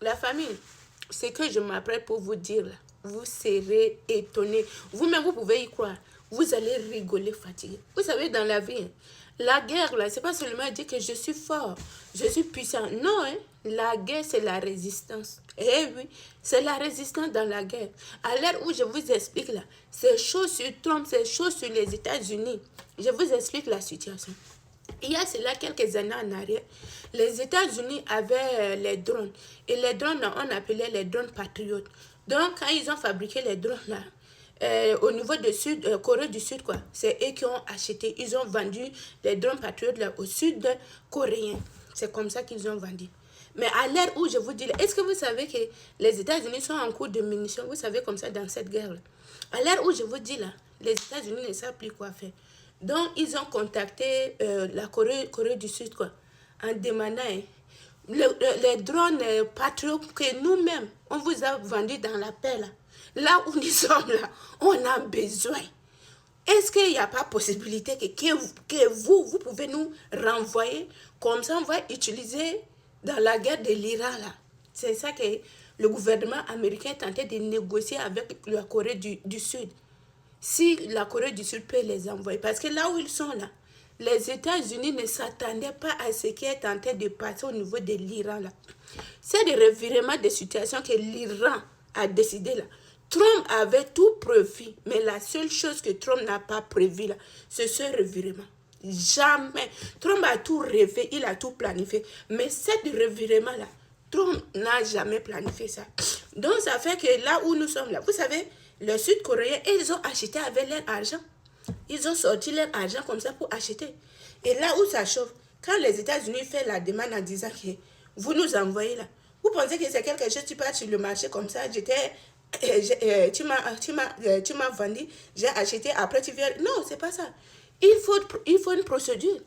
La famille, ce que je m'apprête pour vous dire là, vous serez étonnés. Vous-même, vous pouvez y croire. Vous allez rigoler, fatigué. Vous savez, dans la vie, la guerre, là, c'est pas seulement dire que je suis fort, je suis puissant. Non, hein, la guerre, c'est la résistance. Eh oui, c'est la résistance dans la guerre. À l'heure où je vous explique là, c'est chaud sur Trump, c'est chaud sur les États-Unis. Je vous explique la situation. Il y a cela quelques années en arrière, les États-Unis avaient les drones. Et les drones, on appelait les drones patriotes. Donc, quand ils ont fabriqué les drones là, au niveau de Sud, Corée du Sud, quoi, c'est eux qui ont acheté. Ils ont vendu les drones patriotes là, au Sud coréen. C'est comme ça qu'ils ont vendu. Mais à l'heure où je vous dis, est-ce que vous savez que les États-Unis sont en cours de munitions? Vous savez comme ça dans cette guerre-là. À l'heure où je vous dis là, les États-Unis ne savent plus quoi faire. Donc, ils ont contacté la Corée du Sud, quoi, en demandant les drones Patriot que nous-mêmes, on vous a vendus dans la paix, là. Là où nous sommes, là, on a besoin. Est-ce qu'il n'y a pas possibilité que vous pouvez nous renvoyer? Comme ça, on va utiliser dans la guerre de l'Iran, là. C'est ça que le gouvernement américain tentait de négocier avec la Corée du Sud. Si la Corée du Sud peut les envoyer. Parce que là où ils sont là, les États-Unis ne s'attendaient pas à ce qui est en train de passer au niveau de l'Iran là. C'est des revirements de situation que l'Iran a décidé là. Trump avait tout prévu, mais la seule chose que Trump n'a pas prévu là, c'est ce revirement. Jamais. Trump a tout rêvé, il a tout planifié. Mais ce revirement là, Trump n'a jamais planifié ça. Donc ça fait que là où nous sommes là, vous savez, les Sud-Coréens, ils ont acheté avec leur argent. Ils ont sorti leur argent comme ça pour acheter. Et là où ça chauffe, quand les États-Unis font la demande en disant que vous nous envoyez là, vous pensez que c'est quelque chose, tu pars sur le marché comme ça, tu m'as vendu, j'ai acheté, après tu viens. Non, c'est pas ça. Il faut une procédure.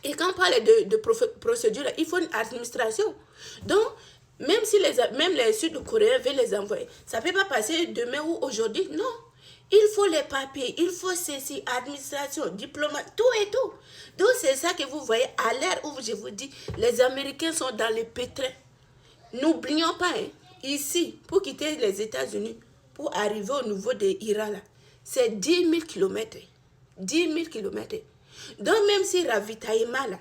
Et quand on parle de procédure, il faut une administration. Donc, même si même les Sud-Coréens veulent les envoyer, ça ne peut pas passer demain ou aujourd'hui. Non. Il faut les papiers, il faut ceci, administration, diplomate, tout et tout. Donc, c'est ça que vous voyez à l'heure où je vous dis, les Américains sont dans le pétrin. N'oublions pas, hein, ici, pour quitter les États-Unis, pour arriver au niveau de l'Iran, c'est 10 000 km. 10 000 km. Donc, même si ravitaillement, là,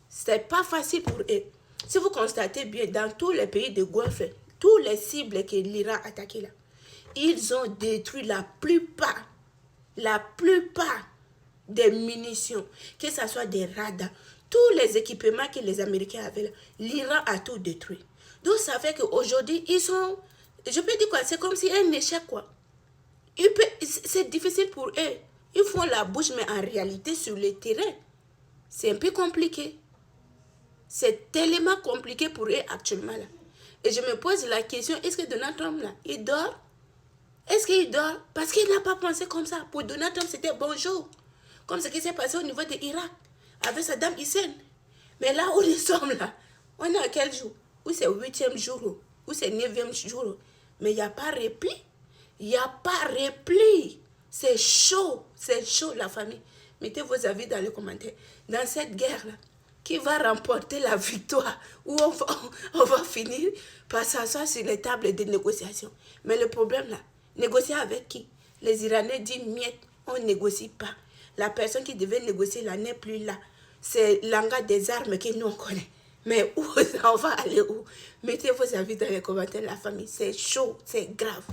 c'est pas facile pour eux. Si vous constatez bien, dans tous les pays de Golfe, tous les cibles que l'Iran a attaquées là, ils ont détruit la plupart des munitions, que ce soit des radars, tous les équipements que les Américains avaient, l'Iran a tout détruit. Donc ça fait qu'aujourd'hui, ils sont, je peux dire quoi, c'est comme si un échec quoi. C'est difficile pour eux. Ils font la bouche, mais en réalité, sur le terrain, c'est un peu compliqué. C'est tellement compliqué pour eux actuellement là. Et je me pose la question, est-ce que Donald Trump là, il dort? Est-ce qu'il dort? Parce qu'il n'a pas pensé comme ça. Pour Donald Trump, c'était bonjour. Comme ce qui s'est passé au niveau de l'Irak, avec Saddam Hussein. Mais là où nous sommes là, on est à quel jour? Où c'est 8e jour? Où c'est 9e jour? Mais il n'y a pas repli. Il n'y a pas repli. C'est chaud la famille. Mettez vos avis dans les commentaires. Dans cette guerre-là, qui va remporter la victoire? Ou on va finir par s'asseoir sur les tables de négociation. Mais le problème là, négocier avec qui? Les Iraniens disent miette, on ne négocie pas. La personne qui devait négocier là n'est plus là. C'est l'engagement des armes que nous on connaît. Mais où on va aller où? Mettez vos avis dans les commentaires, la famille. C'est chaud, c'est grave.